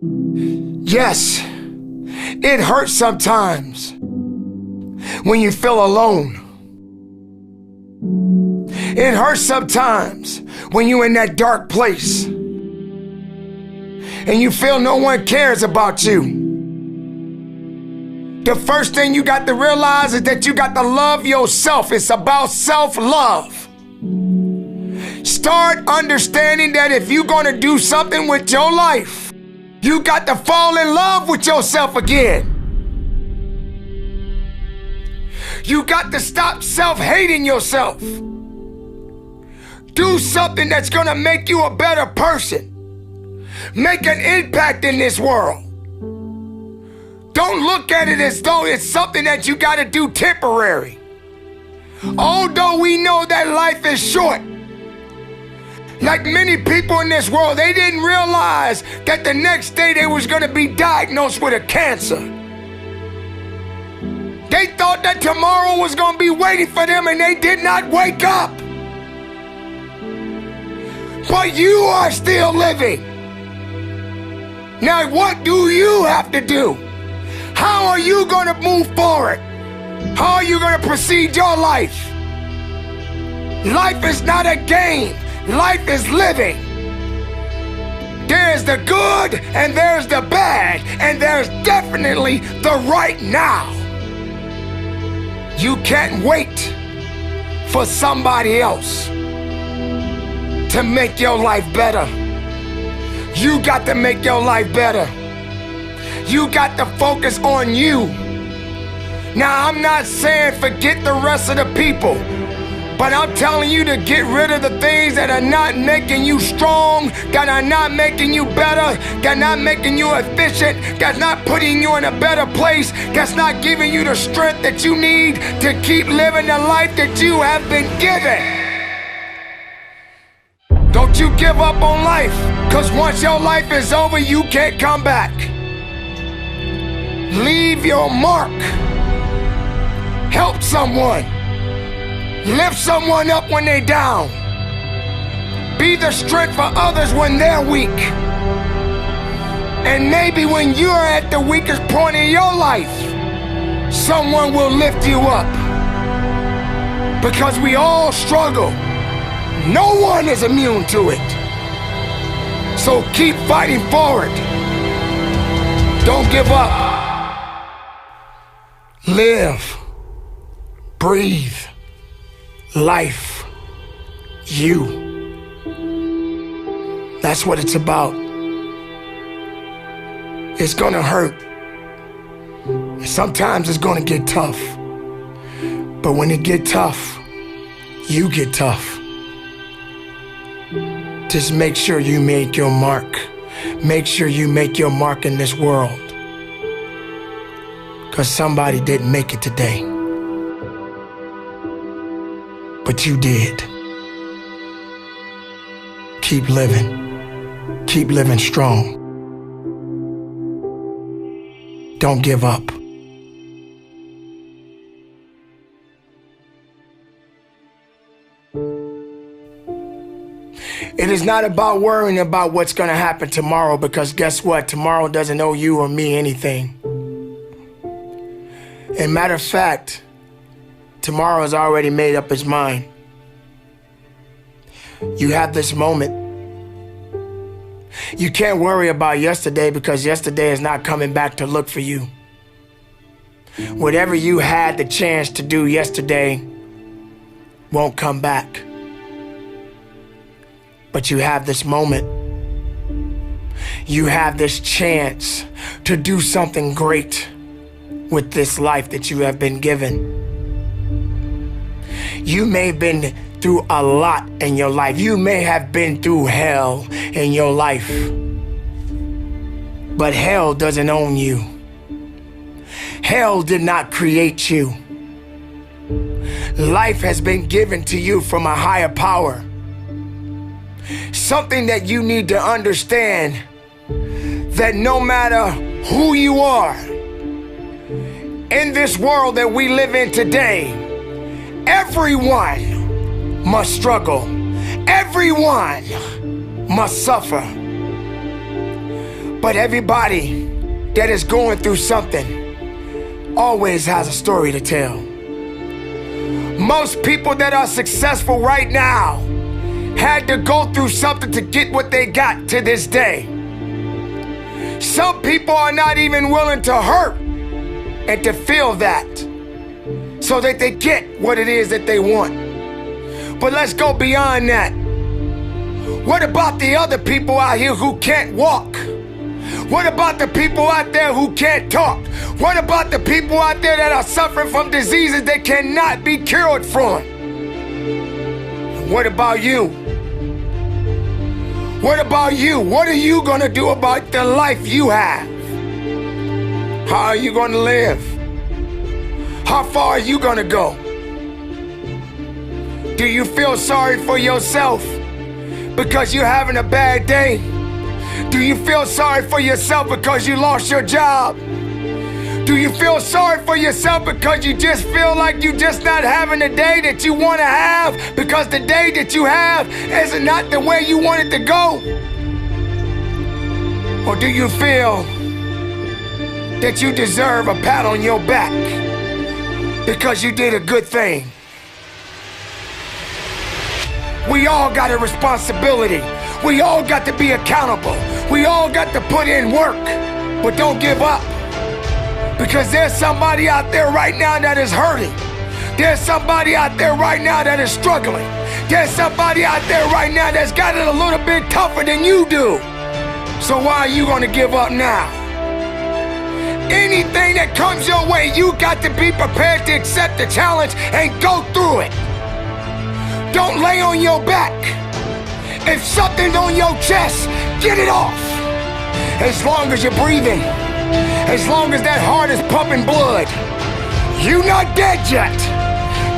Yes, it hurts sometimes when you feel alone. It hurts sometimes when you're in that dark place and you feel no one cares about you. The first thing you got to realize is that you got to love yourself. It's about self-love. Start understanding that if you're going to do something with your life, you got to fall in love with yourself again. You got to stop self-hating yourself. Do something that's going to make you a better person. Make an impact in this world. Don't look at it as though it's something that you got to do temporary. Although we know that life is short, like many people in this world, they didn't realize that the next day they was going to be diagnosed with a cancer. They thought that tomorrow was going to be waiting for them, and they did not wake up. But you are still living. Now, what do you have to do? How are you going to move forward? How are you going to proceed your life? Life is not a game. Life is living. There's the good and there's the bad, and there's definitely the right now. You can't wait for somebody else to make your life better. You got to make your life better. You got to focus on you. Now, I'm not saying forget the rest of the people, but I'm telling you to get rid of the things that are not making you strong, that are not making you better, that are not making you efficient, that's not putting you in a better place, that's not giving you the strength that you need to keep living the life that you have been given. Don't you give up on life, because once your life is over, you can't come back. Leave your mark. Help someone. Lift someone up when they're down. Be the strength for others when they're weak. And maybe when you're at the weakest point in your life, someone will lift you up. Because we all struggle. No one is immune to it. So keep fighting forward. Don't give up. Live. Breathe. Life. You. That's what it's about. It's gonna hurt. Sometimes it's gonna get tough. But when it get tough, you get tough. Just make sure you make your mark. Make sure you make your mark in this world. Because somebody didn't make it today. But you did. Keep living. Keep living strong. Don't give up. It is not about worrying about what's going to happen tomorrow, because guess what? Tomorrow doesn't owe you or me anything. And matter of fact, tomorrow has already made up its mind. You have this moment. You can't worry about yesterday, because yesterday is not coming back to look for you. Whatever you had the chance to do yesterday won't come back. But you have this moment. You have this chance to do something great with this life that you have been given. You may have been through a lot in your life. You may have been through hell in your life. But hell doesn't own you. Hell did not create you. Life has been given to you from a higher power. Something that you need to understand, that no matter who you are, in this world that we live in today, everyone must struggle. Everyone must suffer. But everybody that is going through something always has a story to tell. Most people that are successful right now had to go through something to get what they got to this day. Some people are not even willing to hurt and to feel that so that they get what it is that they want. But let's go beyond that. What about the other people out here who can't walk? What about the people out there who can't talk? What about the people out there that are suffering from diseases that cannot be cured from? What about you? What about you? What are you gonna do about the life you have? How are you gonna live? How far are you gonna go? Do you feel sorry for yourself because you're having a bad day? Do you feel sorry for yourself because you lost your job? Do you feel sorry for yourself because you just feel like you're just not having the day that you want to have because the day that you have is not the way you want it to go? Or do you feel that you deserve a pat on your back because you did a good thing? We all got a responsibility. We all got to be accountable. We all got to put in work, but don't give up. Because there's somebody out there right now that is hurting. There's somebody out there right now that is struggling. There's somebody out there right now that's got it a little bit tougher than you do. So why are you gonna give up now? Anything that comes your way, you got to be prepared to accept the challenge and go through it. Don't lay on your back. If something's on your chest, get it off. As long as you're breathing, as long as that heart is pumping blood, you're not dead yet.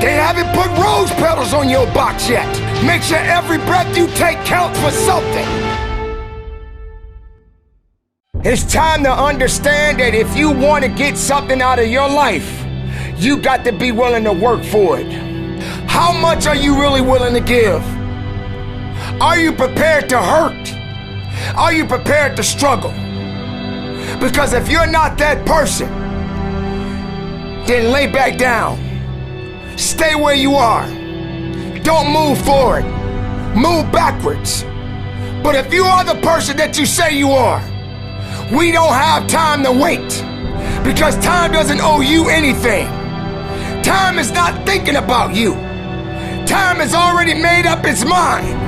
They haven't put rose petals on your box yet. Make sure every breath you take counts for something. It's time to understand that if you want to get something out of your life, you got to be willing to work for it. How much are you really willing to give? Are you prepared to hurt? Are you prepared to struggle? Because if you're not that person, then lay back down. Stay where you are. Don't move forward. Move backwards. But if you are the person that you say you are, we don't have time to wait. Because time doesn't owe you anything. Time is not thinking about you. Time has already made up its mind.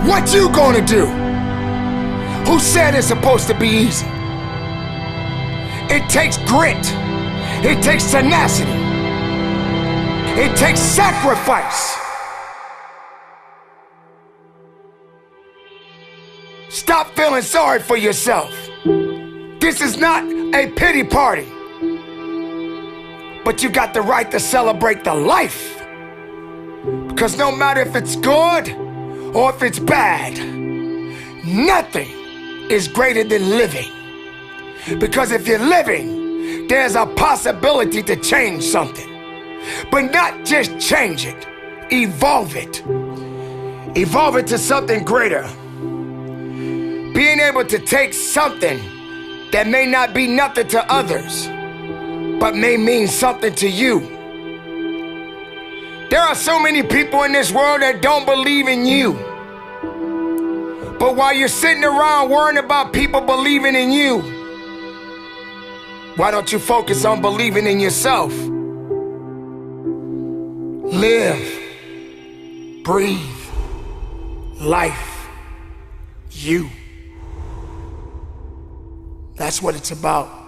What you gonna do? Who said it's supposed to be easy? It takes grit. It takes tenacity. It takes sacrifice. Stop feeling sorry for yourself. This is not a pity party. But you got the right to celebrate the life. Because no matter if it's good or if it's bad, nothing is greater than living. Because if you're living, there's a possibility to change something. But not just change it, evolve it. Evolve it to something greater. Being able to take something that may not be nothing to others, but may mean something to you. There are so many people in this world that don't believe in you. But while you're sitting around worrying about people believing in you, why don't you focus on believing in yourself? Live, breathe, life, you. That's what it's about.